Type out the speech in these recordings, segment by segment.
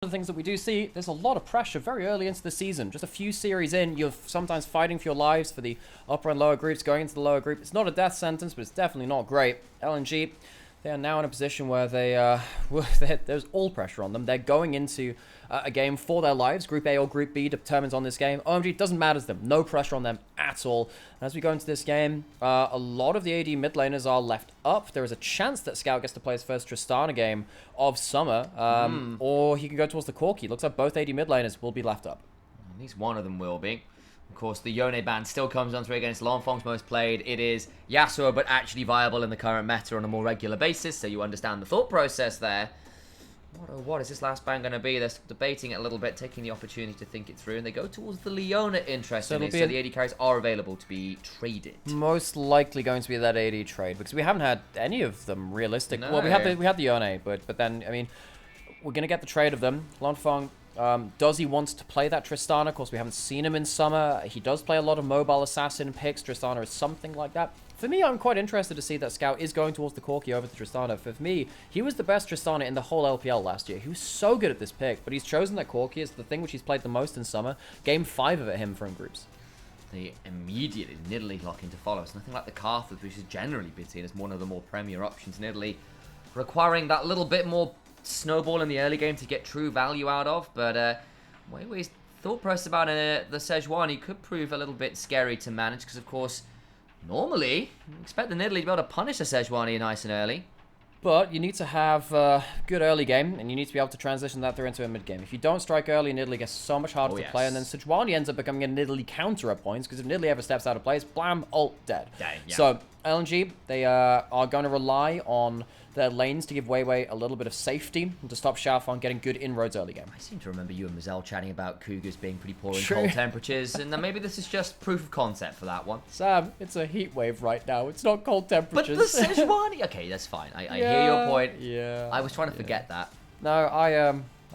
the things that we do see, there's a lot of pressure very early into the season. Just a few series in, you're sometimes fighting for your lives for the upper and lower groups, going into the lower group. It's not a death sentence, but it's definitely not great. LNG, they are now in a position where there's all pressure on them. They're going into a game for their lives. Group A or Group B determines on this game. OMG doesn't matter to them. No pressure on them at all. And as we go into this game, a lot of the AD mid laners are left up. There is a chance that Scout gets to play his first Tristana game of summer, or he can go towards the Corki. Looks like both AD mid laners will be left up. At least one of them will be. Of course, the Yone ban still comes onto it against Lanfeng's most played. It is Yasuo, but actually viable in the current meta on a more regular basis, so you understand the thought process there. What is this last ban going to be? They're debating it a little bit, taking the opportunity to think it through, and they go towards the Leona, interestingly. So the AD carries are available to be traded. Most likely going to be that AD trade, because we haven't had any of them realistic. No. Well, we had the Yone, but then, I mean, we're going to get the trade of them. Lanfeng, does he want to play that Tristana? Of course, we haven't seen him in summer. He does play a lot of mobile assassin picks. Tristana is something like that. For me, I'm quite interested to see that Scout is going towards the Corki over the Tristana. For me, he was the best Tristana in the whole LPL last year. He was so good at this pick, but he's chosen that Corki as the thing which he's played the most in summer. Game 5 of it him for in groups. They immediately in Italy lock into follow. It's nothing like the Carthage, which has generally been seen as one of the more premier options in Italy, requiring that little bit more snowball in the early game to get true value out of. But Weiwei's thought process about the Sejuani could prove a little bit scary to manage, because of course, normally, you expect the Nidalee to be able to punish a Sejuani nice and early. But you need to have a good early game, and you need to be able to transition that through into a mid game. If you don't strike early, Nidalee gets so much harder to play, and then Sejuani ends up becoming a Nidalee counter at points, because if Nidalee ever steps out of place, blam, ult, dead. Yeah. So, LNG, they are going to rely on their lanes to give Weiwei a little bit of safety and to stop Xiaofeng getting good inroads early game. I seem to remember you and Mazel chatting about Cougars being pretty poor in cold temperatures, and then maybe this is just proof of concept for that one. Sam, it's a heat wave right now. It's not cold temperatures. But the Sejuani... Okay, that's fine. I hear your point. Yeah. I was trying to forget that. No,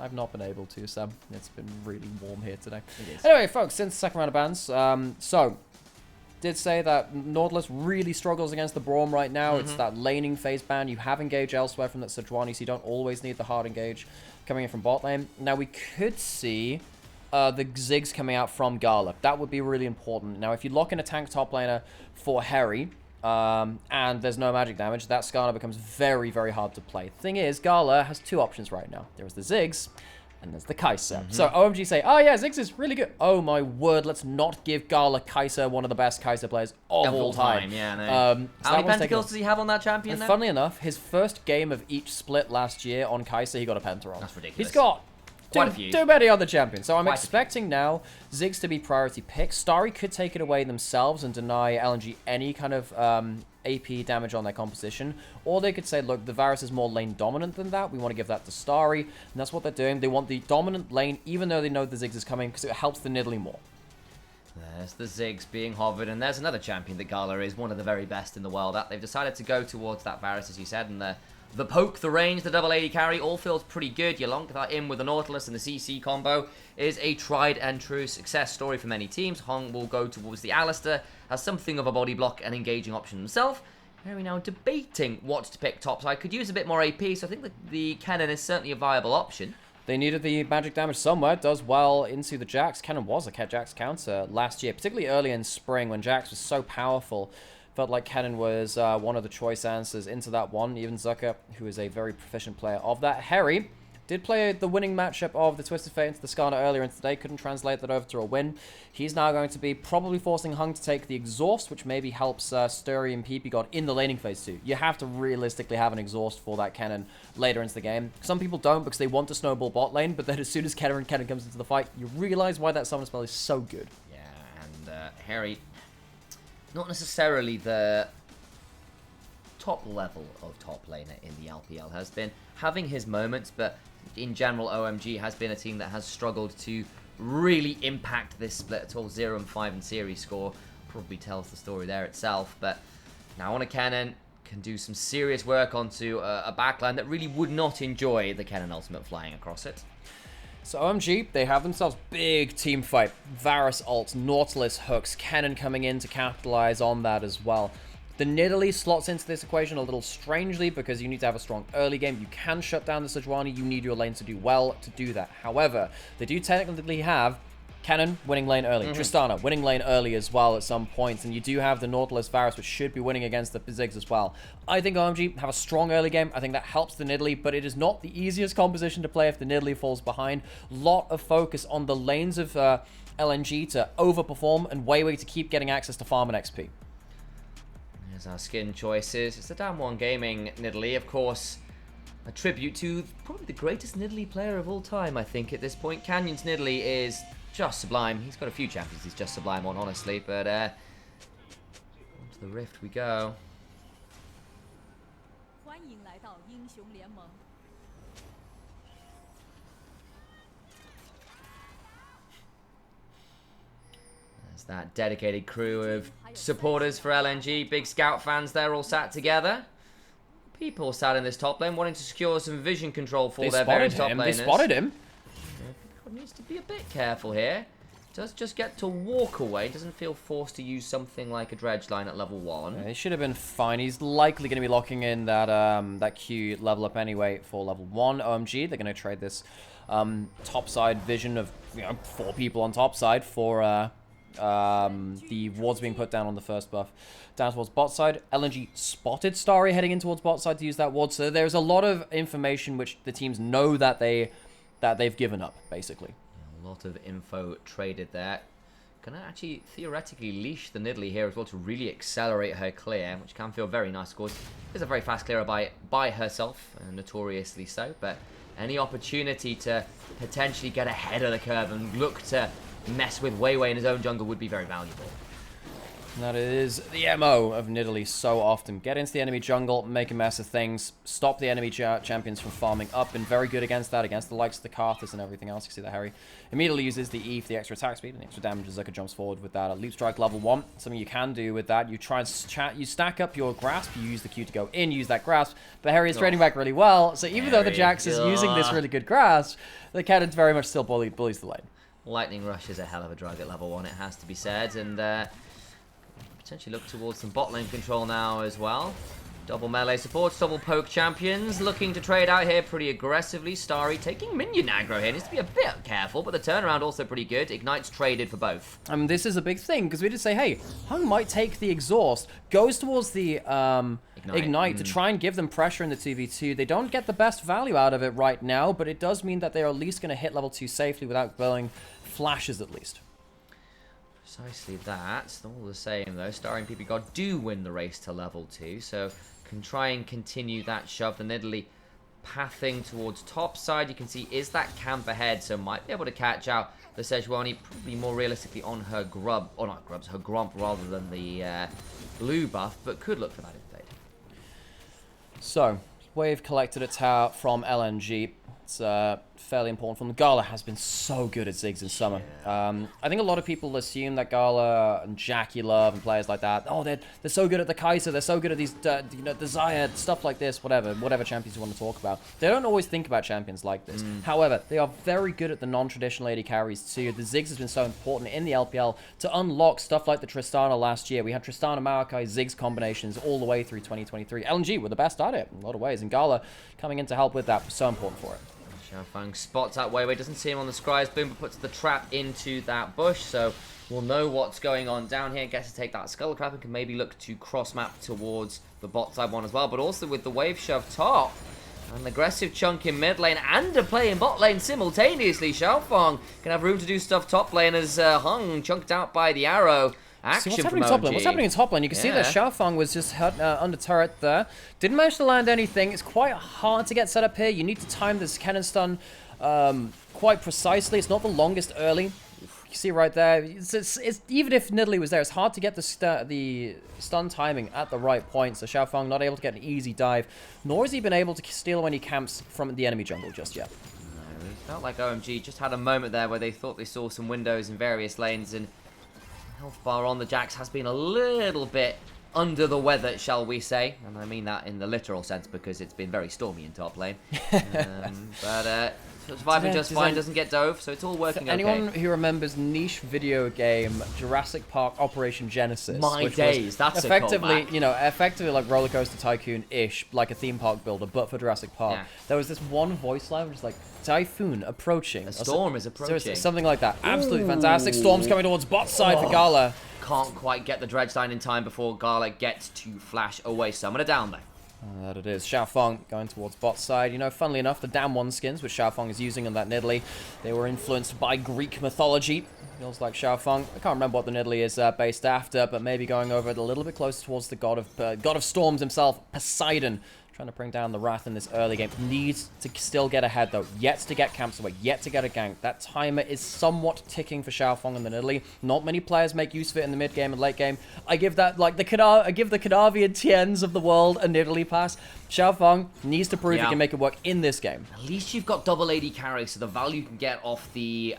I've not been able to, Sam. It's been really warm here today. It is. Anyway, folks, since the second round of bans, did say that Nautilus really struggles against the Braum right now. It's that laning phase ban. You have engage elsewhere from that Sejuani, so you don't always need the hard engage coming in from bot lane. Now, we could see the Ziggs coming out from Gala. That would be really important. Now, if you lock in a tank top laner for Harry, and there's no magic damage, that Skarner becomes very, very hard to play. Thing is, Gala has two options right now. There is the Ziggs, and there's the Kai'Sa. So OMG say, oh yeah, Ziggs is really good. Oh my word, let's not give Gala Kai'Sa, one of the best Kai'Sa players of all time. Yeah, no. So how many pentakills does he have on that champion then? Funnily enough, his first game of each split last year on Kai'Sa, he got a penta on. That's ridiculous. He's got too many other champions. So I'm Quite expecting now Ziggs to be priority pick. Starry could take it away themselves and deny LNG any kind of AP damage on their composition. Or they could say, look, the Varus is more lane dominant than that. We want to give that to Starry. And that's what they're doing. They want the dominant lane, even though they know the Ziggs is coming, because it helps the Nidalee more. There's the Ziggs being hovered, and there's another champion that Gala is one of the very best in the world at. They've decided to go towards that Varus, as you said, and the poke, the range, the double AD carry all feels pretty good. You lock that in with the Nautilus and the CC combo is a tried and true success story for many teams. Hong will go towards the Alistair as something of a body block and engaging option himself. Here we now debating what to pick top side. Could use a bit more AP, so I think that the Cannon is certainly a viable option. They needed the magic damage somewhere. Does well into the Jax. Cannon was a Jax counter last year, particularly early in spring when Jax was so powerful. Felt like Cannon was one of the choice answers into that one. Even Zucker, who is a very proficient player of that. Harry did play the winning matchup of the Twisted Fate into the Skarner earlier in today. Couldn't translate that over to a win. He's now going to be probably forcing Hung to take the exhaust, which maybe helps Sturry and PP God in the laning phase too. You have to realistically have an exhaust for that Cannon later into the game. Some people don't because they want to snowball bot lane, but then as soon as Cannon comes into the fight, you realize why that summon spell is so good. Yeah, and Harry, not necessarily the top level of top laner in the LPL, has been having his moments, but in general, OMG has been a team that has struggled to really impact this split at all. 0-5 in series score probably tells the story there itself, but now on a Cannon, can do some serious work onto a backline that really would not enjoy the Cannon ultimate flying across it. So OMG, they have themselves big team fight. Varus ults, Nautilus hooks, Cannon coming in to capitalize on that as well. The Nidalee slots into this equation a little strangely because you need to have a strong early game. You can shut down the Sejuani. You need your lane to do well to do that. However, they do technically have Cannon winning lane early, Tristana winning lane early as well at some points, and you do have the Nautilus Varus, which should be winning against the Ziggs as well. I think OMG have a strong early game. I think that helps the Nidalee, but it is not the easiest composition to play if the Nidalee falls behind. Lot of focus on the lanes of LNG to overperform and Weiwei to keep getting access to farm and XP. There's our skin choices. It's the Damwon Gaming Nidalee, of course. A tribute to probably the greatest Nidalee player of all time, I think, at this point. Canyon's Nidalee is just sublime. He's got a few champions he's just sublime on, honestly, but onto the Rift we go. There's that dedicated crew of supporters for LNG, big Scout fans there all sat together. People sat in this top lane wanting to secure some vision control for their various top laners. They spotted him. Yeah, needs to be a bit careful here. Does just get to walk away. Doesn't feel forced to use something like a dredge line at level 1. Yeah, he should have been fine. He's likely going to be locking in that that Q level up anyway for level 1. OMG, they're going to trade this top side vision of 4 people on top side for the wards being put down on the first buff down towards bot side. LNG spotted Starry heading in towards bot side to use that ward, so there's a lot of information which the teams know that they've given up, basically. A lot of info traded there. Gonna actually theoretically leash the Nidalee here as well to really accelerate her clear, which can feel very nice, of course. Is a very fast clearer by herself, notoriously so, but any opportunity to potentially get ahead of the curve and look to mess with Weiwei in his own jungle would be very valuable. And that is the MO of Nidalee so often. Get into the enemy jungle, make a mess of things, stop the enemy champions from farming up. Been very good against that, against the likes of the Karthus and everything else. You see that Harry immediately uses the E for the extra attack speed and the extra damage as Zucker jumps forward with that. Leap Strike level 1, something you can do with that. You try and you stack up your grasp, you use the Q to go in, use that grasp, but Harry is trading back really well, so even though the Jax is using this really good grasp, the Cannon very much still bullies the lane. Lightning Rush is a hell of a drug at level 1, it has to be said, and potentially look towards some bot lane control now as well. Double melee supports, double poke champions, looking to trade out here pretty aggressively. Starry taking minion aggro here, needs to be a bit careful, but the turnaround also pretty good. Ignite's traded for both. This is a big thing, because we did say, hey, Hung might take the exhaust, goes towards the Ignite to try and give them pressure in the 2v2. They don't get the best value out of it right now, but it does mean that they're at least going to hit level 2 safely without blowing flashes at least. Precisely that. All the same though, Starry and PP God do win the race to level 2, so can try and continue that shove. The Nidalee pathing towards top side. You can see is that camp ahead, so might be able to catch out the Sejuani, probably more realistically on her grub, or not grubs, her grump rather than the blue buff, but could look for that invade. So, wave collected a tower from LNG. It's fairly important from Gala has been so good at Ziggs in summer. I think a lot of people assume that Gala and Jackie Love and players like that, oh, they're so good at the Kaiser, they're so good at these, the Zayed, stuff like this, whatever champions you want to talk about. They don't always think about champions like this. However, they are very good at the non-traditional AD carries too. The Ziggs has been so important in the LPL to unlock stuff like the Tristana last year. We had Tristana, Maokai, Ziggs combinations all the way through 2023. LNG were the best at it in a lot of ways, and Gala coming in to help with that was so important for it. Xiaofeng spots out Weiwei, doesn't see him on the scries. Boomba puts the trap into that bush, so we'll know what's going on down here. Gets to take that skull crab and can maybe look to cross map towards the bot side one as well. But also with the wave shove top, an aggressive chunk in mid lane and a play in bot lane simultaneously. Xiaofeng can have room to do stuff top lane as Hung chunked out by the arrow. See, what's happening in top lane? What's happening in top lane? You can see that Xiaofeng was just hurt under turret there. Didn't manage to land anything. It's quite hard to get set up here. You need to time this cannon stun quite precisely. It's not the longest early. You see right there. It's even if Nidalee was there, it's hard to get the stun timing at the right point. So Xiaofeng not able to get an easy dive, nor has he been able to steal when he camps from the enemy jungle just yet. No, it felt like OMG just had a moment there where they thought they saw some windows in various lanes, and health bar on the Jax has been a little bit under the weather, shall we say. And I mean that in the literal sense because it's been very stormy in top lane. But Surviving just fine, doesn't get dove, so it's all working okay. Anyone who remembers niche video game Jurassic Park Operation Genesis, My days, that's effectively, a callback. you know, effectively like Roller Coaster Tycoon-ish, like a theme park builder, but for Jurassic Park. Yeah. There was this one voice line which is like, typhoon approaching. A storm is approaching. So something like that. Absolutely fantastic. Storm's coming towards bot side for Gala. Can't quite get the dredge line in time before Gala gets to flash away. Summoner down there. That it is. Xiaofeng going towards bot side. You know, funnily enough, the down 1 skins which Xiaofeng is using on that Nidalee, they were influenced by Greek mythology. Feels like Xiaofeng. I can't remember what the Nidalee is based after, but maybe going over it a little bit closer towards the god of storms himself, Poseidon. Trying to bring down the Wrath in this early game. Needs to still get ahead, though. Yet to get camps away. Yet to get a gank. That timer is somewhat ticking for Xiaofeng and the Nidalee. Not many players make use of it in the mid game and late game. I give that, like, I give the Kadavi and Tiens of the world a Nidalee pass. Xiaofeng needs to prove he can make it work in this game. At least you've got double AD carry, so the value you can get off the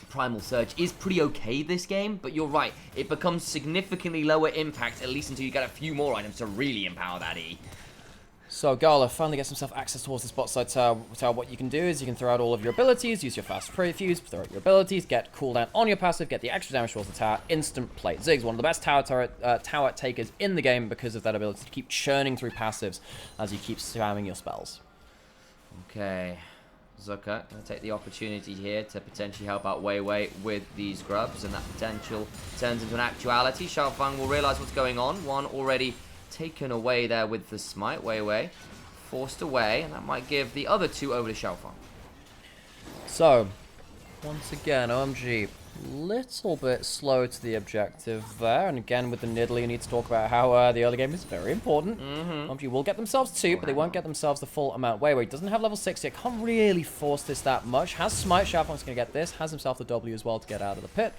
Primal Surge is pretty okay this game, but you're right. It becomes significantly lower impact, at least until you get a few more items to really empower that E. So Gala finally gets himself access towards this bot side tower. What you can do is you can throw out all of your abilities, use your fast prefuse, throw out your abilities, get cooldown on your passive, get the extra damage towards the tower, instant plate. Zig's one of the best tower takers in the game because of that ability to keep churning through passives as you keep spamming your spells. Okay, Zucker going to take the opportunity here to potentially help out Wei Wei with these grubs, and that potential turns into an actuality. Xiaofeng will realize what's going on. One already taken away there with the smite. Wei Wei forced away, and that might give the other two over to Xiaofeng. So, once again, OMG, little bit slow to the objective there, and again with the Nidalee, you need to talk about how the early game is very important. OMG will get themselves 2, but they won't get themselves the full amount. Wei Wei doesn't have level 6 yet, can't really force this that much. Has smite, Xiaofeng's going to get this, has himself the W as well to get out of the pit,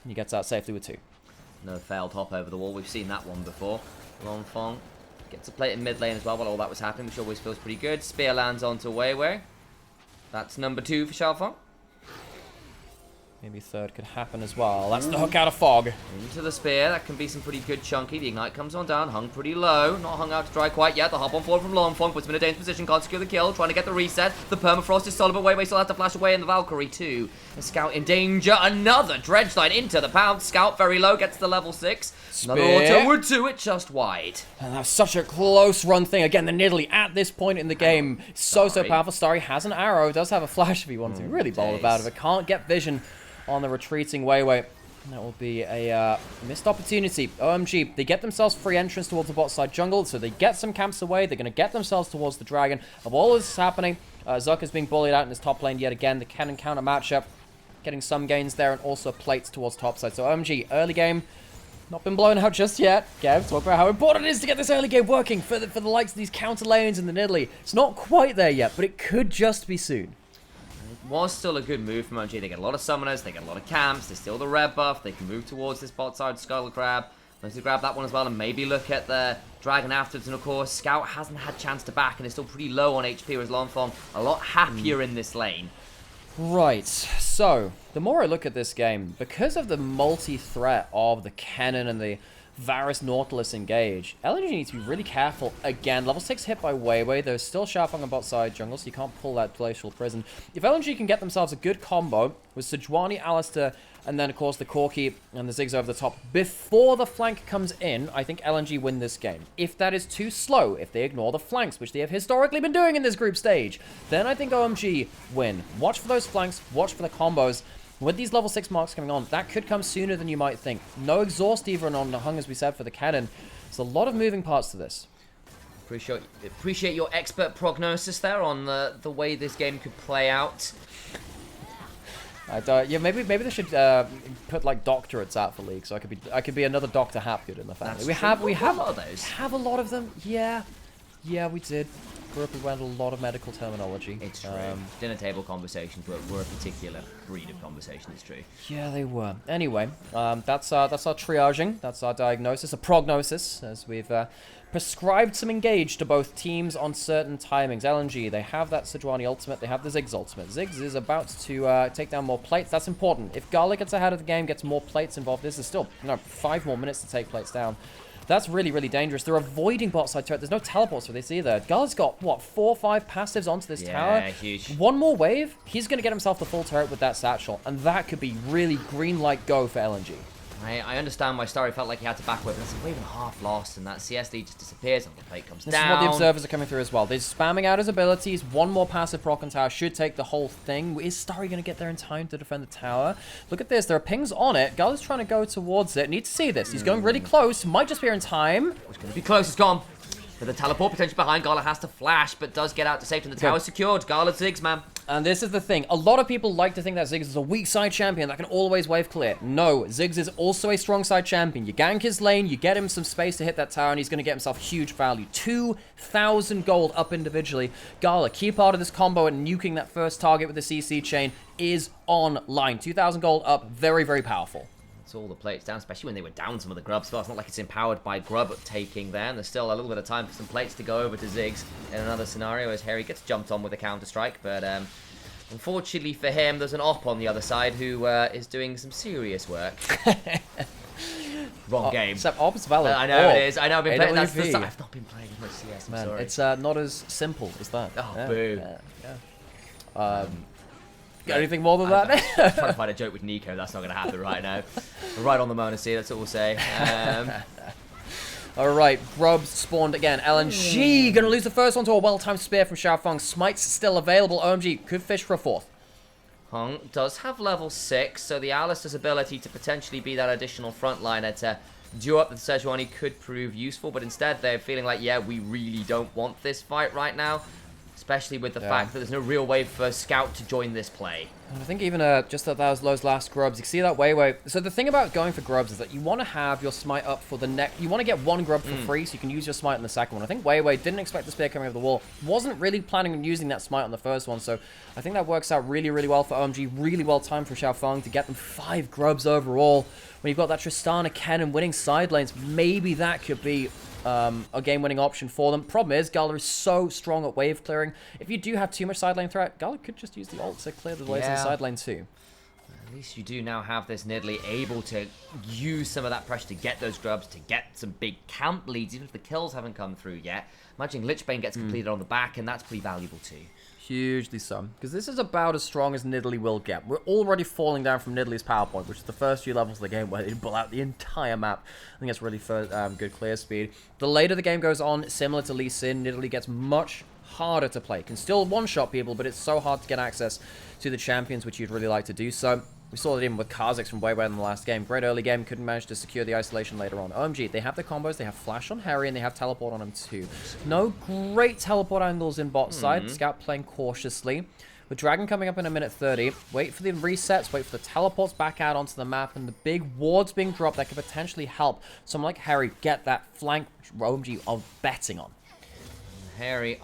and he gets out safely with 2. No failed hop over the wall, we've seen that one before. Longfong gets a plate in mid lane as well while all that was happening, which always feels pretty good. Spear lands onto Wei Wei. That's number 2 for Xiaofeng. Maybe 3rd could happen as well. That's the hook out of fog. Into the spear, that can be some pretty good chunky. The ignite comes on down, hung pretty low. Not hung out to dry quite yet. The hop on forward from Longfong puts him in a dangerous position, can't secure the kill. Trying to get the reset. The permafrost is solid, but Wei Wei still has to flash away, and the Valkyrie too. The Scout in danger. Another dredge line into the pound. Scout very low, gets the level 6. Another auto would do it just wide. And that's such a close run thing. Again, the Nidalee at this point in the game, so powerful. Starry has an arrow, does have a flash if he wants to. Really bold about it, but can't get vision on the retreating Wei Wei. And that will be a missed opportunity. OMG, they get themselves free entrance towards the bot side jungle, so they get some camps away. They're going to get themselves towards the dragon. Of all this is happening, Zuck is being bullied out in his top lane yet again. The cannon counter matchup, getting some gains there, and also plates towards top side. So OMG, early game, not been blown out just yet. Gav, talk about how important it is to get this early game working for the likes of these counter lanes and the Nidalee. It's not quite there yet, but it could just be soon. Was still a good move from OMG. They get a lot of summoners, they get a lot of camps, there's still the red buff, they can move towards this bot side Skull Crab. Let's grab that one as well and maybe look at the dragon afterwards. And of course, Scout hasn't had chance to back and is still pretty low on HP, whereas Longfong a lot happier in this lane. Right, so the more I look at this game, because of the multi-threat of the cannon and the Varus Nautilus engage, LNG needs to be really careful. Again, level 6 hit by Wei Wei. There's still Xiaofeng on bot side jungle, so you can't pull that Glacial Prison. If LNG can get themselves a good combo with Sejuani, Alistair, and then, of course, the Corki and the Ziggs over the top before the flank comes in, I think LNG win this game. If that is too slow, if they ignore the flanks, which they have historically been doing in this group stage, then I think OMG win. Watch for those flanks, watch for the combos. With these level 6 marks coming on, that could come sooner than you might think. No exhaust even on the hung, as we said, for the cannon. There's a lot of moving parts to this. Appreciate your expert prognosis there on the way this game could play out. Yeah, maybe they should put like doctorates out for League, so I could be another Dr. Hapgood in the family. We have a lot of those. Have a lot of them. Yeah, we did. Grew up around a lot of medical terminology. It's true. Dinner table conversations were a particular breed of conversation. It's true. Yeah, they were. Anyway, that's our triaging. That's our diagnosis, a prognosis, as we've prescribed some engage to both teams on certain timings. LNG, they have that Sejuani ultimate. They have the Ziggs ultimate. Ziggs is about to take down more plates. That's important. If Garlic gets ahead of the game, gets more plates involved, this is still 5 more minutes to take plates down. That's really, really dangerous. They're avoiding bot side turret. There's no teleports for this either. Gala's got, what, 4 or 5 passives onto this tower? Yeah, huge. One more wave, he's going to get himself the full turret with that satchel, and that could be really green light go for LNG. I understand why Starry felt like he had to back whip, and it's a wave and a half lost, and that CS lead just disappears, and the plate comes down. This is what the observers are coming through as well. They're spamming out his abilities. One more passive proc on tower should take the whole thing. Is Starry going to get there in time to defend the tower? Look at this. There are pings on it. Gal is trying to go towards it. Need to see this. He's going really close. Might just be here in time. It's going to be close. It's gone. But the teleport potential behind, Gala has to flash, but does get out to safety, and the tower's secured. Gala Ziggs, man. And this is the thing. A lot of people like to think that Ziggs is a weak side champion that can always wave clear. No, Ziggs is also a strong side champion. You gank his lane, you get him some space to hit that tower, and he's going to get himself huge value. 2,000 gold up individually. Gala, key part of this combo and nuking that first target with the CC chain is online. 2,000 gold up, very, very powerful. It's all the plates down, especially when they were down some of the grubs. Well, it's not like it's empowered by grub taking there, and there's still a little bit of time for some plates to go over to Ziggs in another scenario as Harry gets jumped on with a counter-strike, but unfortunately for him, there's an op on the other side who is doing some serious work. Wrong game. Except op's valid. I know it is. I know I've been playing. That's the I've not been playing as much CS. I'm sorry. It's not as simple as that. Oh, boo. Got anything more than that? I'm trying to find a joke with Nico. That's not going to happen right now. We're right on the Mona C. That's all we'll say. All right, grubs spawned again. LNG going to lose the first one to a well-timed spear from Xiaofeng. Smite's still available. OMG could fish for a fourth. Hong does have level 6, so the Alistair's ability to potentially be that additional frontliner to do up the Sejuani could prove useful, but instead they're feeling like, yeah, we really don't want this fight right now, especially with the fact that there's no real way for Scout to join this play. And I think even just that was those last grubs, you see that way. So the thing about going for grubs is that you want to have your smite up for the next. You want to get one grub for free, so you can use your smite on the second one. I think Wei didn't expect the spear coming over the wall. Wasn't really planning on using that smite on the first one, so I think that works out really, really well for OMG. Really well timed for Xiaofeng to get them 5 grubs overall. When you've got that Tristana, Ken, and winning side lanes, maybe that could be a game-winning option for them. Problem is, Gala is so strong at wave clearing. If you do have too much side lane threat, Gala could just use the ult to clear the waves in the side lane too. At least you do now have this Nidalee able to use some of that pressure to get those grubs, to get some big camp leads, even if the kills haven't come through yet. Imagine Lichbane gets completed on the back, and that's pretty valuable too. Hugely so. Because this is about as strong as Nidalee will get. We're already falling down from Nidalee's power point, which is the first few levels of the game where they pull out the entire map. I think that's really good clear speed. The later the game goes on, similar to Lee Sin, Nidalee gets much harder to play. Can still one-shot people, but it's so hard to get access to the champions, which you'd really like to do so. We saw it even with Kha'Zix from way in the last game. Great early game, couldn't manage to secure the isolation later on. OMG, they have the combos, they have flash on Harry, and they have teleport on him too. No great teleport angles in bot side. Scout playing cautiously. With Dragon coming up in a minute 30, wait for the resets, wait for the teleports back out onto the map, and the big wards being dropped that could potentially help someone like Harry get that flank, which OMG are betting on. Harry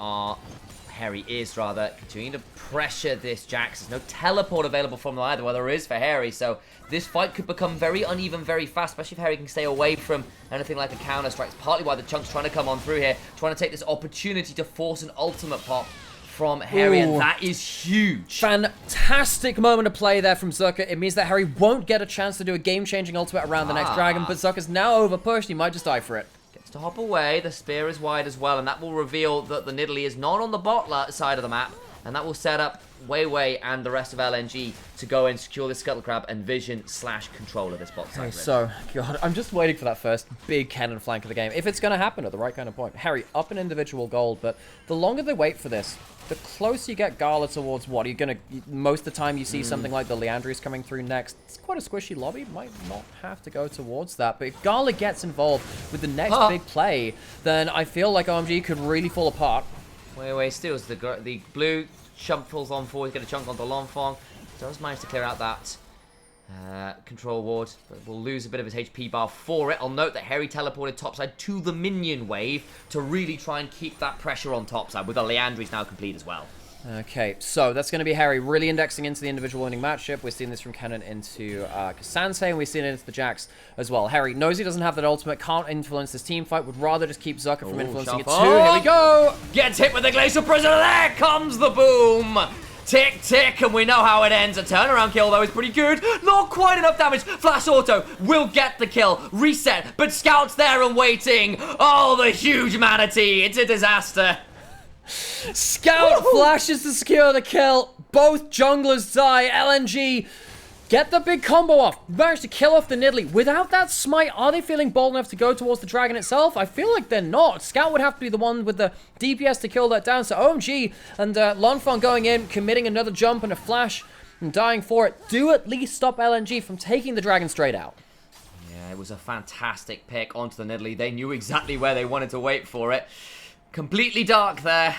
is continuing to pressure this Jax. There's no teleport available from them either, well there is for Harry, so this fight could become very uneven very fast, especially if Harry can stay away from anything like a counter strike. It's partly why the Chunk's trying to come on through here, trying to take this opportunity to force an ultimate pop from Harry, and that is huge. Fantastic moment of play there from Zucker. It means that Harry won't get a chance to do a game-changing ultimate around the next dragon, but Zucker's now overpushed. He might just die for it. To hop away, the spear is wide as well, and that will reveal that the Nidalee is not on the bot side of the map, and that will set up Wei and the rest of LNG to go and secure this Scuttle Crab and Vision/control of this bot side. Okay, so, God, I'm just waiting for that first big cannon flank of the game, if it's going to happen at the right kind of point. Harry up in individual gold, but the longer they wait for this, the closer you get Gala towards what? You're going to, most of the time you see something like the Leandries coming through next. It's quite a squishy lobby, might not have to go towards that, but if Gala gets involved with the next big play, then I feel like OMG could really fall apart. Wei steals the blue, falls on forward, get a chunk onto Lonfong, does manage to clear out that control ward, but will lose a bit of his HP bar for it. I'll note that Harry teleported topside to the minion wave to really try and keep that pressure on topside, with the Leandries now complete as well. Okay, so that's going to be Harry really indexing into the individual winning matchup. We're seeing this from Cannon into Cassante, and we're seeing it into the Jax as well. Harry knows he doesn't have that ultimate, can't influence this team fight, would rather just keep Zucker from influencing it too. Here we go! Gets hit with the Glacial Prisoner, there comes the boom! Tick, tick, and we know how it ends. A turnaround kill, though, is pretty good. Not quite enough damage. Flash auto will get the kill. Reset, but Scout's there and waiting. Oh, the huge manatee. It's a disaster. Scout flashes to secure the kill. Both junglers die. LNG get the big combo off. Managed to kill off the Nidalee. Without that smite, are they feeling bold enough to go towards the dragon itself? I feel like they're not. Scout would have to be the one with the DPS to kill that down. So OMG and Lonfong going in, committing another jump and a flash and dying for it. Do at least stop LNG from taking the dragon straight out. Yeah, it was a fantastic pick onto the Nidalee. They knew exactly where they wanted to wait for it. Completely dark there.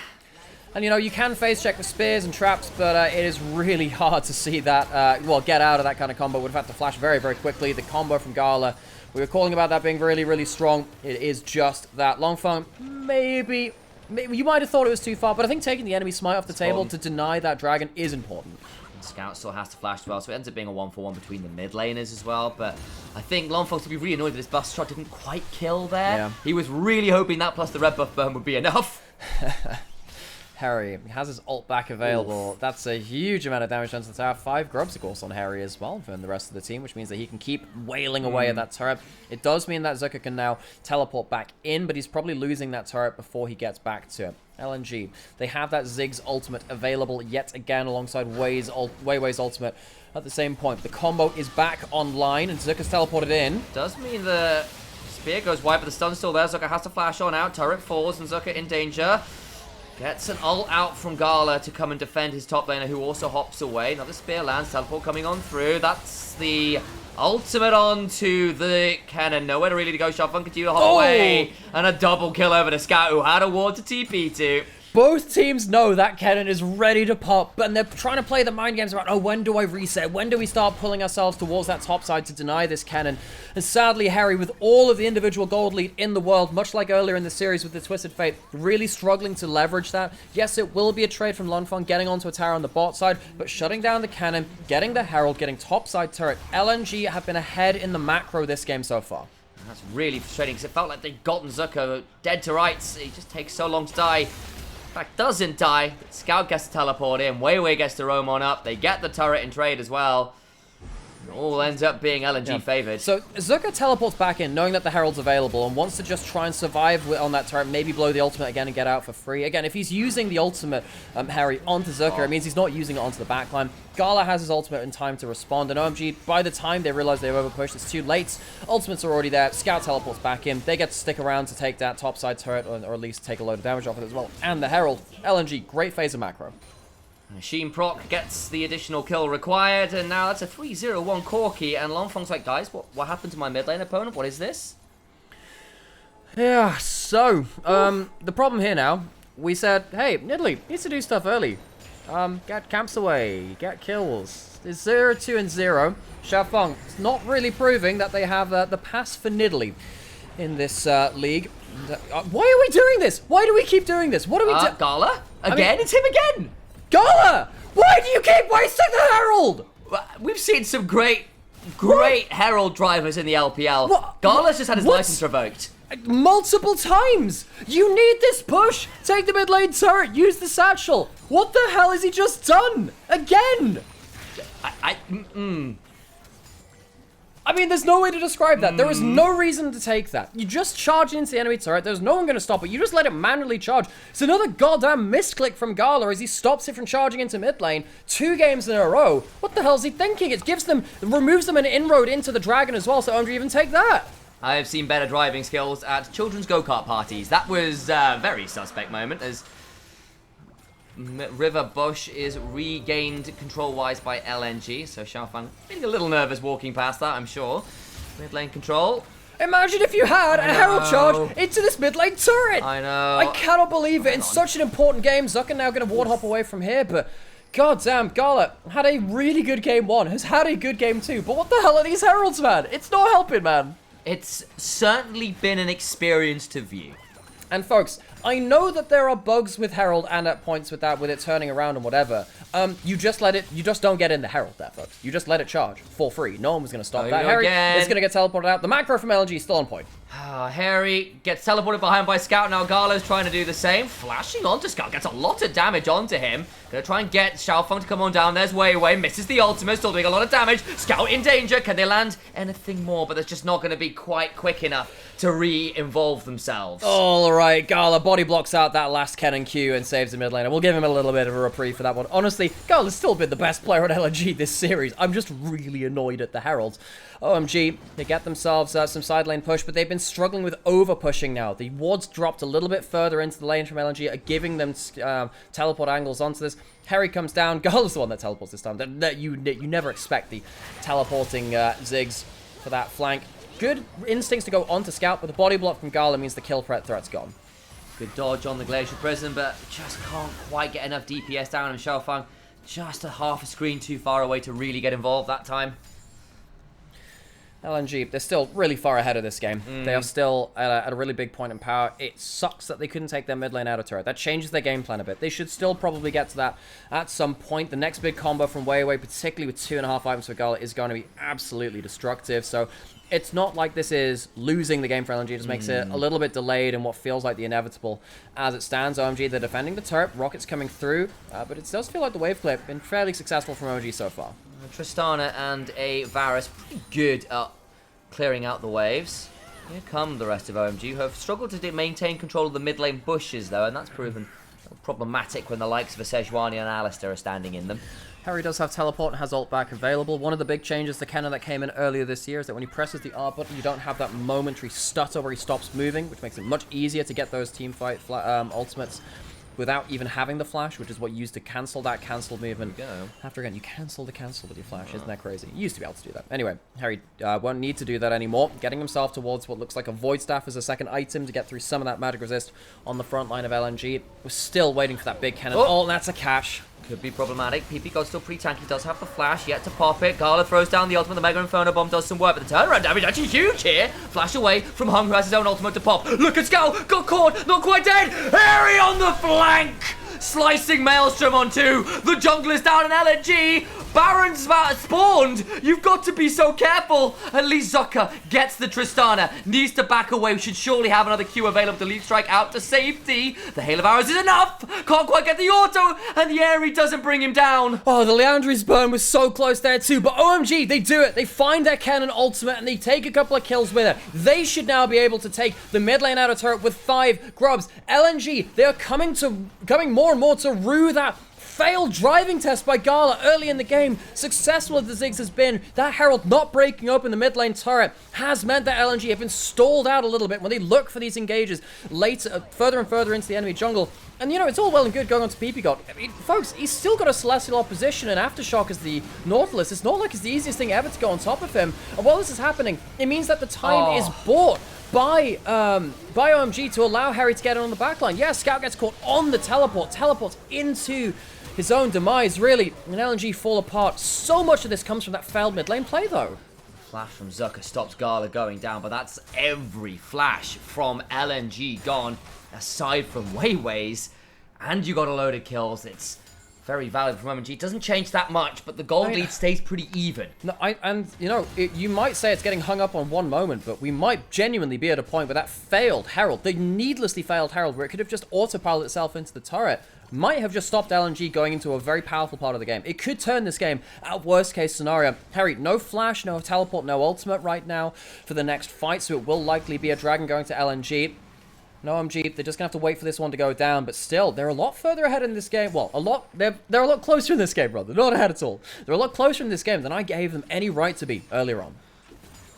And, you know, you can phase check the spears and traps, but it is really hard to see that, well, get out of that kind of combo. Would have had to flash very, very quickly. The combo from Gala, we were calling about that being really, really strong. It is just that. Longfeng, maybe you might have thought it was too far, but I think taking the enemy smite off the table to deny that dragon is important. Scout still has to flash as well, so it ends up being a 1-for-1 between the mid laners as well. But I think Longfeng's to be really annoyed that his bust shot didn't quite kill there. Yeah. He was really hoping that plus the red buff burn would be enough. Harry has his ult back available. Oof. That's a huge amount of damage done to the tower. 5 grubs, of course, on Harry as well from the rest of the team, which means that he can keep wailing away at that turret. It does mean that Zucker can now teleport back in, but he's probably losing that turret before he gets back to it. LNG, they have that Ziggs ultimate available yet again alongside Wei's ultimate at the same point. The combo is back online and Zucker's teleported in. Does mean the spear goes wide, but the stun's still there. Zucker has to flash on out. Turret falls and Zucker in danger. Gets an ult out from Gala to come and defend his top laner, who also hops away. Another spear lands, teleport coming on through. That's the ultimate onto the cannon. Nowhere to really go. Sharpfun continue to hop away. And a double kill over to Scout, who had a ward to TP to. Both teams know that cannon is ready to pop, and they're trying to play the mind games about, oh, when do I reset? When do we start pulling ourselves towards that top side to deny this cannon? And sadly, Harry, with all of the individual gold lead in the world, much like earlier in the series with the Twisted Fate, really struggling to leverage that. Yes, it will be a trade from Lonfeng getting onto a tower on the bot side, but shutting down the cannon, getting the Herald, getting top side turret. LNG have been ahead in the macro this game so far. That's really frustrating, because it felt like they'd gotten Zucker dead to rights. He just takes so long to die. In fact, doesn't die. Scout gets to teleport in. Wei gets to roam on up. They get the turret in trade as well. It all ends up being LNG favored. So Zucker teleports back in, knowing that the Herald's available, and wants to just try and survive on that turret, maybe blow the ultimate again and get out for free. Again, if he's using the ultimate, Harry, onto Zucker, it means he's not using it onto the backline. Gala has his ultimate in time to respond, and OMG, by the time they realize they've overpushed, it's too late. Ultimates are already there. Scout teleports back in. They get to stick around to take that topside turret, or at least take a load of damage off it as well. And the Herald, LNG, great phase of macro. Sheen proc gets the additional kill required, and now that's a 3-0-1 Corki, and Longfeng's like, guys, what happened to my mid lane opponent? What is this? Yeah, so, the problem here now, we said, hey, Nidalee needs to do stuff early. Get camps away, get kills. It's 0-2-0. Xiaofeng is not really proving that they have the pass for Nidalee in this league. Why are we doing this? Why do we keep doing this? What are we doing? Gala? Again? It's him again! Gala! Why do you keep wasting the Herald? We've seen some great Herald drivers in the LPL. What? Gala's just had his license revoked. Multiple times! You need this push! Take the mid lane turret, use the satchel! What the hell has he just done? Again! I mean, there's no way to describe that. There is no reason to take that. You just charge into the enemy turret. There's no one going to stop it. You just let it manually charge. It's another goddamn misclick from Gala as he stops it from charging into mid lane 2 games in a row. What the hell is he thinking? It removes them an inroad into the dragon as well, so OMG even take that. I have seen better driving skills at children's go-kart parties. That was a very suspect moment as River Bush is regained control-wise by LNG. So Xiaofeng getting a little nervous walking past that, I'm sure. Mid lane control. Imagine if you had a Herald charge into this mid lane turret. I know. I cannot believe it. In such an important game, Zucker now going to ward hop away from here, but goddamn, Gala had a really good game 1, has had a good game 2, but what the hell are these Heralds, man? It's not helping, man. It's certainly been an experience to view. And folks, I know that there are bugs with Herald and at points with that, with it turning around and whatever. You just don't get in the Herald there, folks. You just let it charge for free. No one was going to stop that. Harry is going to get teleported out. The macro from LNG is still on point. Harry gets teleported behind by Scout. Now Gala's trying to do the same. Flashing onto Scout. Gets a lot of damage onto him. Gonna try and get Xiaofeng to come on down. There's Wei Wei. Misses the ultimate. Still doing a lot of damage. Scout in danger. Can they land anything more? But that's just not going to be quite quick enough to re-involve themselves. All right, Gala body blocks out that last Ken and Q and saves the mid lane. We'll give him a little bit of a reprieve for that one. Honestly, Gala's still been the best player on LNG this series. I'm just really annoyed at the Heralds. OMG, they get themselves some side lane push, but they've been struggling with over-pushing now. The wards dropped a little bit further into the lane from LNG, are giving them teleport angles onto this. Harry comes down. Gala's the one that teleports this time. You never expect the teleporting Ziggs for that flank. Good instincts to go onto Scout, but the body block from Gala means the kill threat's gone. Good dodge on the Glacial Prison, but just can't quite get enough DPS down on Xiaofeng. Just a half a screen too far away to really get involved that time. LNG, they're still really far ahead of this game. They are still at a really big point in power. It sucks that they couldn't take their mid lane out of turret. That changes their game plan a bit. They should still probably get to that at some point. The next big combo from Wei Wei, particularly with 2.5 items for Gala, is going to be absolutely destructive. So it's not like this is losing the game for LNG. It just makes it a little bit delayed in what feels like the inevitable as it stands. OMG, they're defending the turret. Rockets coming through. But it does feel like the wave clip been fairly successful from OMG so far. Tristana and a Varus pretty good at clearing out the waves. Here come the rest of OMG, who have struggled to maintain control of the mid lane bushes, though, and that's proven problematic when the likes of a Sejuani and Alistair are standing in them. Harry does have teleport and has ult back available. One of the big changes to Kenna that came in earlier this year is that when he presses the R button, you don't have that momentary stutter where he stops moving, which makes it much easier to get those team fight ultimates without even having the flash, which is what you used to cancel that cancel movement. After again, you cancel the cancel with your flash. Isn't that crazy? You used to be able to do that. Anyway, Harry won't need to do that anymore. Getting himself towards what looks like a Void Staff as a second item to get through some of that magic resist on the front line of LNG. We're still waiting for that big cannon. Oh, and that's a cache. Could be problematic. PP God's still pretty tanky. Does have the flash yet to pop it. Gala throws down the ultimate. The Mega Inferno Bomb does some work, but the turnaround damage actually huge here. Flash away from Hung, who has his own ultimate to pop. Look at Scout. Got caught. Not quite dead. Harry on the flank. Slicing Maelstrom on two. The jungler's down in LNG. Baron's spawned. You've got to be so careful. At least Zucker gets the Tristana. Needs to back away. We should surely have another Q available to lead strike out to safety. The Hail of Arrows is enough. Can't quite get the auto. And the Aerie doesn't bring him down. Oh, the Leandri's burn was so close there too. But OMG, they do it. They find their cannon ultimate and they take a couple of kills with it. They should now be able to take the mid lane out of turret with 5 grubs. LNG, they are coming more and more to rue that failed driving test by Gala early in the game. Successful as the Ziggs has been, that Herald not breaking up in the mid lane turret has meant that LNG have been stalled out a little bit when they look for these engages later, further and further into the enemy jungle. And you know, it's all well and good going on to PP God. I mean, folks, he's still got a Celestial opposition and Aftershock as the Nautilus. It's not like it's the easiest thing ever to go on top of him. And while this is happening, it means that the time is bought by OMG to allow Harry to get in on the backline. Yeah, Scout gets caught on the teleports into his own demise, really, and LNG fall apart. So much of this comes from that failed mid lane play, though. Flash from Zucker stops Gala going down, but that's every flash from LNG gone, aside from Wei Wei's, and you got a load of kills. It's very valid from OMG. It doesn't change that much, but the gold lead stays pretty even. No, you might say it's getting hung up on one moment, but we might genuinely be at a point where that failed Herald, the needlessly failed Herald, where it could have just autopiloted itself into the turret, might have just stopped LNG going into a very powerful part of the game. It could turn this game at worst case scenario. Harry, no flash, no teleport, no ultimate right now for the next fight, so it will likely be a dragon going to LNG. No OMG, they're just gonna have to wait for this one to go down, but still, they're a lot further ahead in this game. Well, they're a lot closer in this game, brother. Not ahead at all. They're a lot closer in this game than I gave them any right to be earlier on.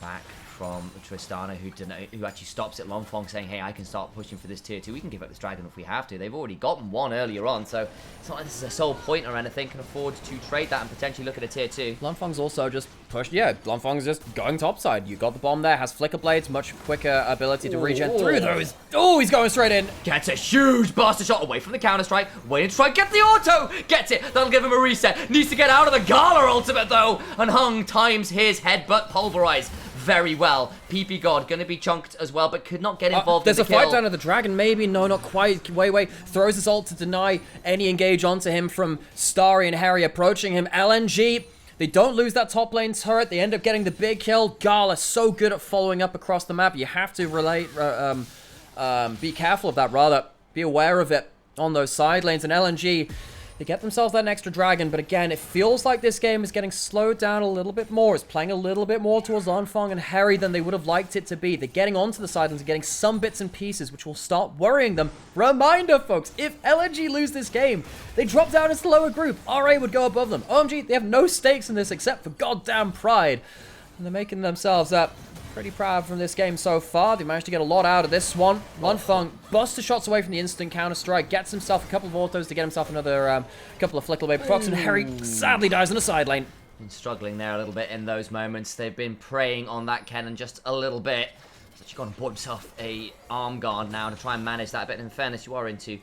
Back from Tristana, who actually stops at Longfong, saying, hey, I can start pushing for this tier 2. We can give up this dragon if we have to. They've already gotten one earlier on, so it's not like this is a sole point or anything. Can afford to trade that and potentially look at a tier 2. Longfong's also just pushed. Yeah, Longfong's just going topside. You got the bomb there, has flicker blades, much quicker ability to regen through those. Oh, he's going straight in. Gets a huge blaster shot away from the counter strike. Waiting to try, get the auto. Gets it. That'll give him a reset. Needs to get out of the Gala ultimate though. And Hung times his headbutt pulverize very well. PP God gonna be chunked as well, but could not get involved in the kill. There's a fight down at the dragon, maybe. No, not quite. Wei throws his ult to deny any engage onto him from Starry and Harry approaching him. LNG They don't lose that top lane turret. They end up getting the big kill. Gala so good at following up across the map. You have to be careful of that, rather. Be aware of it on those side lanes. And LNG, they get themselves that extra dragon, but again, it feels like this game is getting slowed down a little bit more. It's playing a little bit more towards Lanfeng and Harry than they would have liked it to be. They're getting onto the sidelines and getting some bits and pieces, which will start worrying them. Reminder, folks, if LNG lose this game, they drop down into the lower group. RA would go above them. OMG, they have no stakes in this except for goddamn pride. And they're making themselves pretty proud from this game so far. They managed to get a lot out of this one. Lanfeng busts the shots away from the instant counter-strike, gets himself a couple of autos to get himself another couple of flickaway procs, and Harry sadly dies in the side lane. Been struggling there a little bit in those moments. They've been preying on that Kennen just a little bit. He's actually gone and bought himself a arm guard now to try and manage that a bit. In fairness, you are into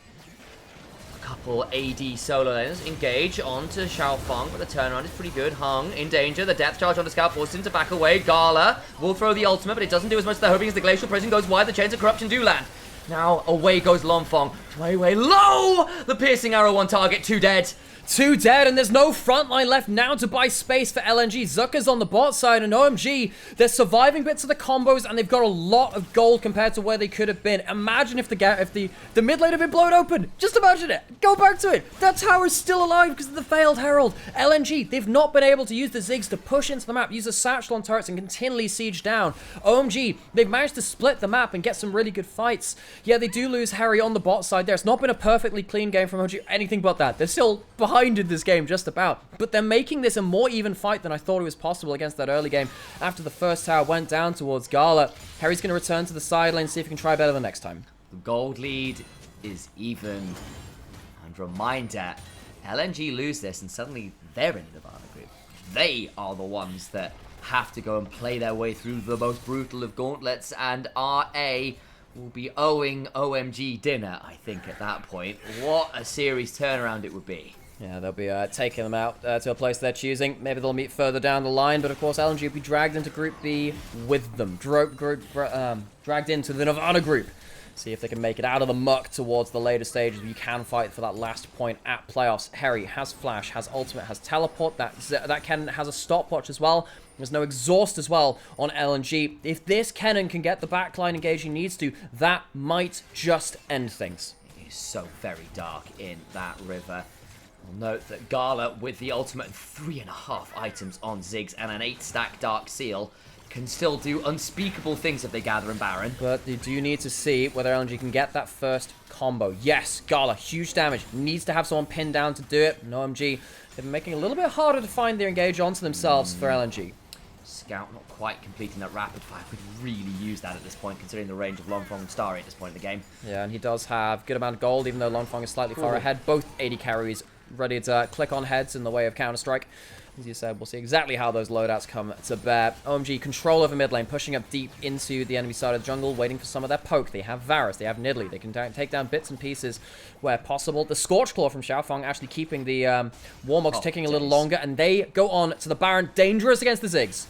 couple AD solo laners. Engage onto Xiaofeng, but the turnaround is pretty good. Hung in danger. The depth charge on the scout forces him to back away. Gala will throw the ultimate, but it doesn't do as much as they're hoping as the glacial prison goes wide. The chains of corruption do land. Now away goes Lanfeng. Way low! The piercing arrow on target. 2 dead. 2 dead, and there's no front line left now to buy space for LNG. Zucker's on the bot side, and OMG, they're surviving bits of the combos, and they've got a lot of gold compared to where they could have been. Imagine if the mid lane had been blown open. Just imagine it. Go back to it. That tower's still alive because of the failed Herald. LNG, they've not been able to use the Ziggs to push into the map, use the satchel on turrets, and continually siege down. OMG, they've managed to split the map and get some really good fights. Yeah, they do lose Harry on the bot side there. It's not been a perfectly clean game from OMG, anything but that. They're still behind in this game just about, but they're making this a more even fight than I thought it was possible against that early game. After the first tower went down towards Gala, Harry's going to return to the side lane, see if he can try better the next time. The gold lead is even, and reminder, LNG lose this and suddenly they're in the Nirvana group. They are the ones that have to go and play their way through the most brutal of gauntlets, and RA will be owing OMG dinner, I think, at that point. What a series turnaround it would be. Yeah, they'll be taking them out to a place they're choosing. Maybe they'll meet further down the line, but of course LNG will be dragged into Group B with them. Dragged into the Nirvana group. See if they can make it out of the muck towards the later stages. You can fight for that last point at playoffs. Harry has flash, has ultimate, has teleport. That Kennen has a stopwatch as well. There's no exhaust as well on LNG. If this Kennen can get the backline engaged he needs to, that might just end things. It is so very dark in that river. We'll note that Gala, with the ultimate and 3.5 items on Ziggs and an 8-stack Dark Seal, can still do unspeakable things if they gather in Baron. But they do need to see whether LNG can get that first combo. Yes, Gala, huge damage. Needs to have someone pinned down to do it. No OMG, they've been making it a little bit harder to find their engage onto themselves for LNG. Scout not quite completing that rapid fire. Could really use that at this point, considering the range of Lanfeng and Starry at this point in the game. Yeah, and he does have good amount of gold, even though Lanfeng is slightly far ahead. Both 80 carries ready to click on heads in the way of Counter-Strike. As you said, we'll see exactly how those loadouts come to bear. OMG, control over mid lane, pushing up deep into the enemy side of the jungle, waiting for some of their poke. They have Varus, they have Nidalee. They can take down bits and pieces where possible. The Scorch Claw from Xiaofeng actually keeping the Warmogs ticking a little longer, and they go on to the Baron, dangerous against the Ziggs.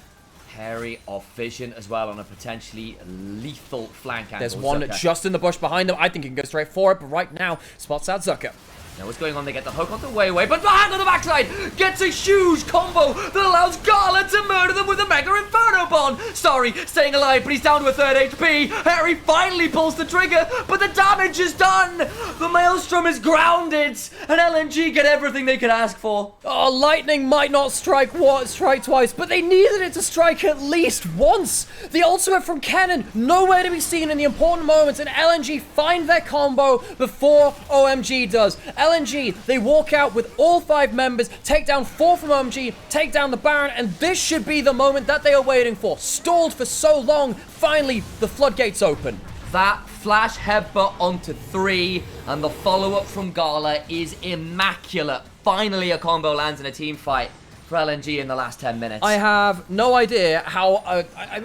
Harry off vision as well on a potentially lethal flank angle. There's one just in the bush behind them. I think he can go straight for it, but right now, spots out Zucker. Now what's going on? They get the hook on the way, but behind on the backside gets a huge combo that allows Gala to murder them with a Mega Inferno Bond. Sorry, staying alive, but he's down to a 3rd HP. Harry finally pulls the trigger, but the damage is done. The Maelstrom is grounded, and LNG get everything they could ask for. Oh, lightning might not strike twice, but they needed it to strike at least once. The ultimate from Kennen, nowhere to be seen in the important moments, and LNG find their combo before OMG does. LNG, they walk out with all 5 members, take down 4 from OMG, take down the Baron, and this should be the moment that they are waiting for. Stalled for so long, finally the floodgates open. That flash headbutt onto 3, and the follow-up from Gala is immaculate. Finally a combo lands in a team fight for LNG in the last 10 minutes. I have no idea how...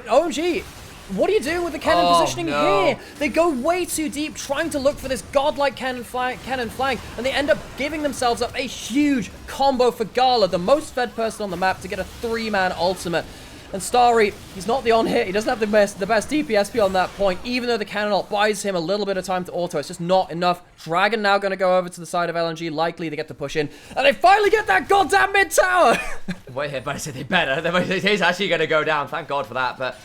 OMG... What are you doing with the Kennen positioning here? They go way too deep, trying to look for this godlike Kennen flank, and they end up giving themselves up a huge combo for Gala, the most fed person on the map, to get a 3-man ultimate. And Starry, he's not the on-hit. He doesn't have the best DPS beyond that point, even though the cannon ult buys him a little bit of time to auto. It's just not enough. Dragon now going to go over to the side of LNG, likely to get to push in. And they finally get that goddamn mid-tower! Wait, but I said they better. It is actually going to go down. Thank God for that, but...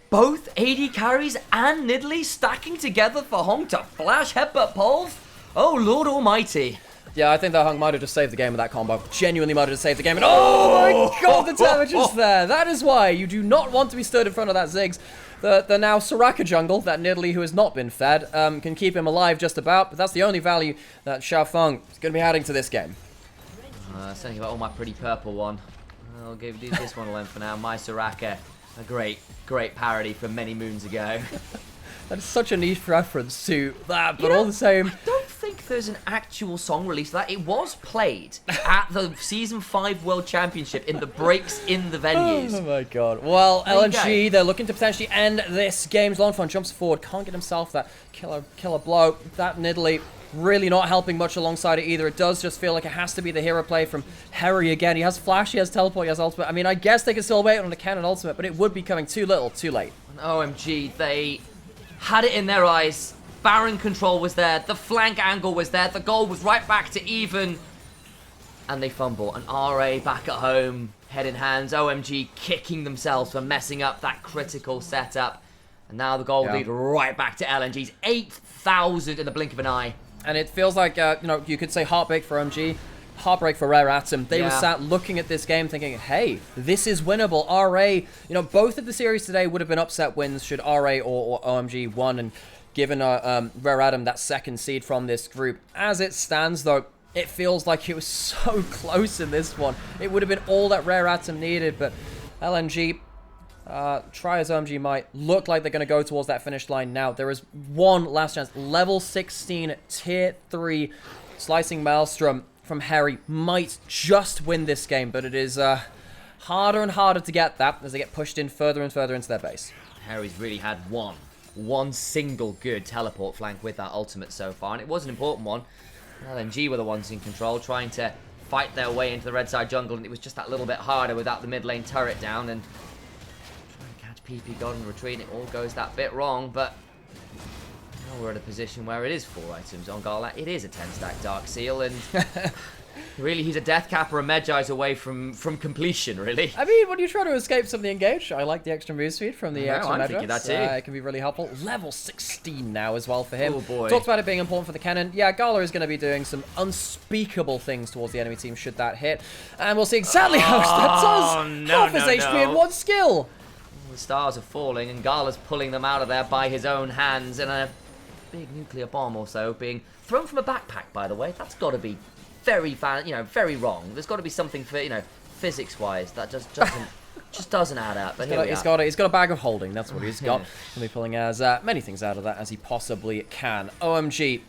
Both AD carries and Nidalee stacking together for Hong to flash headbutt Pulve? Oh, Lord Almighty. Yeah, I think that Hung might have just saved the game with that combo. Genuinely might have just saved the game. And oh my god, the damage is there. That is why you do not want to be stood in front of that Ziggs. The now Soraka jungle, that Nidalee who has not been fed, can keep him alive just about. But that's the only value that Xiaofeng is going to be adding to this game. Thinking about all my pretty purple one. I'll do this one alone for now. My Soraka. A great parody from many moons ago. That is such a niche reference to that, but all the same. I don't think there's an actual song released for that. It was played at the Season 5 World Championship in the breaks in the venues. Oh my god. Well, LNG, they're looking to potentially end this game. Lonfon jumps forward, can't get himself that killer blow. That Nidalee really not helping much alongside it either. It does just feel like it has to be the hero play from Harry again. He has flash, he has teleport, he has ultimate. I mean, I guess they can still wait on the cannon ultimate, but it would be coming too little, too late. OMG, they had it in their eyes. Baron control was there. The flank angle was there. The goal was right back to even. And they fumble. And RA back at home, head in hands. OMG kicking themselves for messing up that critical setup. And now the goal lead right back to LNG's 8,000 in the blink of an eye. And it feels like, you could say heartbreak for OMG. Heartbreak for Rare Atom. They were sat looking at this game thinking, hey, this is winnable. RA, both of the series today would have been upset wins should RA or OMG won and given Rare Atom that second seed from this group. As it stands, though, it feels like it was so close in this one. It would have been all that Rare Atom needed, but LNG, try as OMG might, look like they're going to go towards that finish line now. There is one last chance. Level 16, Tier 3, Slicing Maelstrom from Harry might just win this game, but it is harder and harder to get that as they get pushed in further and further into their base. Harry's really had one single good teleport flank with that ultimate so far, and it was an important one. LNG were the ones in control, trying to fight their way into the red side jungle, and it was just that little bit harder without the mid lane turret down, and trying to catch PP God and retreat, and it all goes that bit wrong, but now we're in a position where it is 4 items on Gala. It is a 10-stack Dark Seal, and really he's a Death Cap or a Medjai's away from completion, really. I mean, when you try to escape some of the engage, I like the extra move speed from the extra I'm thinking that too. It can be really helpful. Level 16 now as well for him. Oh boy. Talked about it being important for the cannon. Yeah, Gala is going to be doing some unspeakable things towards the enemy team should that hit. And we'll see exactly how that does. Half his HP in one skill. The stars are falling, and Gala's pulling them out of there by his own hands, and a big nuclear bomb also being thrown from a backpack, by the way. That's got to be very very wrong. There's got to be something for, physics-wise that just doesn't add up. But he's got a bag of holding. That's what he's got. He'll be pulling as many things out of that as he possibly can. OMG.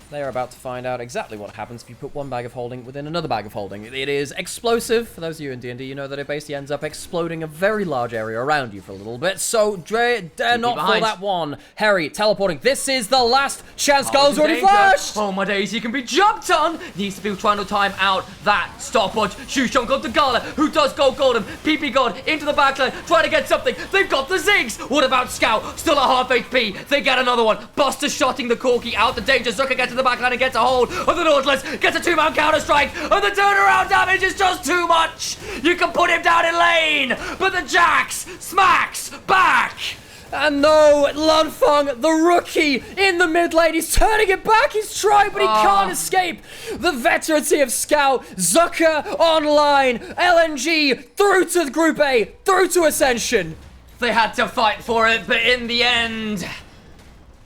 They are about to find out exactly what happens if you put one bag of holding within another bag of holding. It is explosive. For those of you in D&D, you know that it basically ends up exploding a very large area around you for a little bit. So, dare not for that one. Harry, teleporting. This is the last chance. Goal's already flashed! Oh my days, he can be jumped on! Needs to be trying to time out that stopwatch. Shushong got the Gala, who does go golden. PP God into the backline, trying to get something. They've got the Ziggs! What about Scout? Still a half HP. They get another one. Buster shotting the Corki out the danger. Zucker gets to the backline and gets a hold of the Nautilus, gets a 2-man counter-strike, and the turnaround damage is just too much! You can put him down in lane, but the Jax smacks back! And no, Lunfeng, the rookie, in the mid lane, he's turning it back, he's trying, but he can't escape. The veterancy of Scout, Zucker online, LNG, through to Group A, through to Ascension. They had to fight for it, but in the end,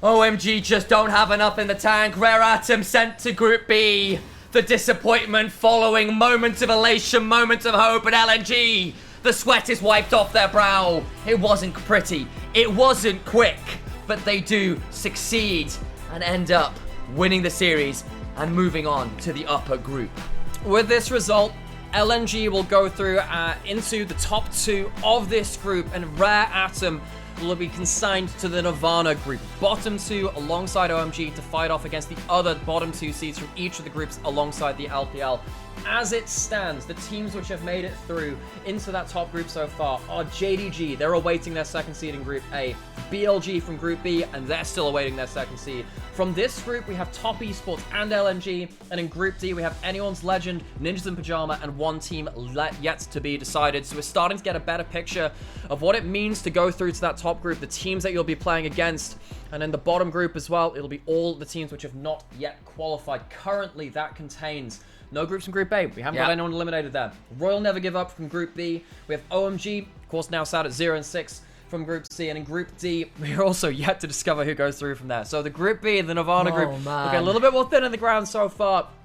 OMG just don't have enough in the tank. Rare Atom sent to Group B. The disappointment following moments of elation, moments of hope, and LNG. The sweat is wiped off their brow. It wasn't pretty. It wasn't quick. But they do succeed and end up winning the series and moving on to the upper group. With this result, LNG will go through into the top 2 of this group, and Rare Atom will be consigned to the Nirvana group. Bottom 2 alongside OMG to fight off against the other bottom 2 seeds from each of the groups alongside the LPL. As it stands, the teams which have made it through into that top group so far are JDG. They're awaiting their second seed in Group A. BLG from Group B, and they're still awaiting their second seed. From this group, we have Top Esports and LNG, and in Group D, we have Anyone's Legend, Ninjas in Pajama, and one team yet to be decided. So we're starting to get a better picture of what it means to go through to that top group, the teams that you'll be playing against, and in the bottom group as well, it'll be all the teams which have not yet qualified. Currently, that contains no groups from Group A. We haven't got anyone eliminated there. Royal Never Give Up from Group B. We have OMG, of course, now sat at 0-6 from Group C. And in Group D, we're also yet to discover who goes through from there. So the Group B, the Nirvana group, looking a little bit more thin on the ground so far.